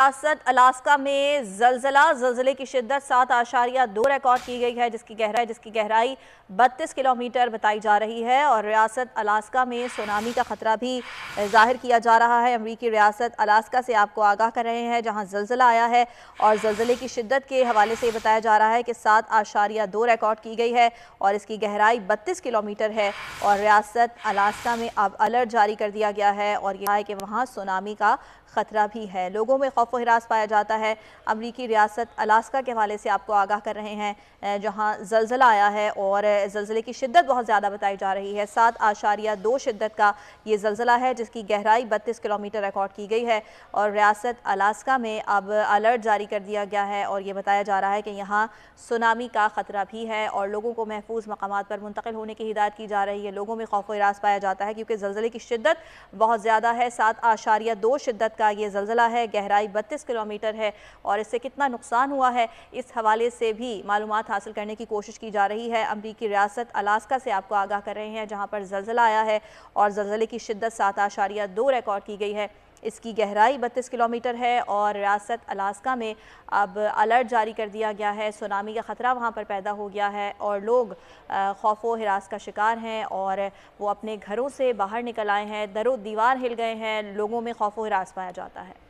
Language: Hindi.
रियासत अलास्का में ज़लज़ले की शिद्दत 7.2 रिकॉर्ड की गई है, जिसकी गहराई 32 किलोमीटर बताई जा रही है। और रियासत अलास्का में सुनामी का खतरा भी जाहिर किया जा रहा है। अमरीकी रियासत अलास्का से आपको आगाह कर रहे हैं, जहां ज़लज़ला आया है और ज़लज़ले की शिद्दत के हवाले से बताया जा रहा है कि 7.2 रिकॉर्ड की गई है और इसकी गहराई 32 किलोमीटर है। और रियासत अलास्का में अब अलर्ट जारी कर दिया गया है और यह है कि वहाँ सुनामी का खतरा भी है। लोगों में खौफ व हिरास पाया जाता है। अमरीकी रियासत अलास्का के हवाले से आपको आगाह कर रहे हैं, जहां ज़लज़ला आया है और ज़लज़ले की शिद्दत बहुत ज़्यादा बताई जा रही है। 7.2 शिद्दत का ये ज़लज़ला है, जिसकी गहराई 32 किलोमीटर रिकॉर्ड की गई है। और रियासत अलास्का में अब अलर्ट जारी कर दिया गया है और ये बताया जा रहा है कि यहाँ सुनामी का खतरा भी है और लोगों को महफूज मकामात पर मुंतकिल होने की हिदायत की जा रही है। लोगों में खौफ व हिरास पाया जाता है क्योंकि ज़लज़ले की शिद्दत बहुत ज़्यादा है। 7.2 शिद्दत का ये ज़लज़ला है, गहराई 32 किलोमीटर है और इससे कितना नुकसान हुआ है इस हवाले से भी मालूमात हासिल करने की कोशिश की जा रही है। अमरीकी रियासत अलास्का से आपको आगाह कर रहे हैं, जहां पर ज़लज़ला आया है और ज़लज़ले की शिद्दत 7.2 रिकॉर्ड की गई है। इसकी गहराई 32 किलोमीटर है और रियासत अलास्का में अब अलर्ट जारी कर दिया गया है। सुनामी का ख़तरा वहाँ पर पैदा हो गया है और लोग खौफ व हिरास का शिकार हैं और वो अपने घरों से बाहर निकल आए हैं। दरो दीवार हिल गए हैं। लोगों में खौफ व हिरास पाया जाता है।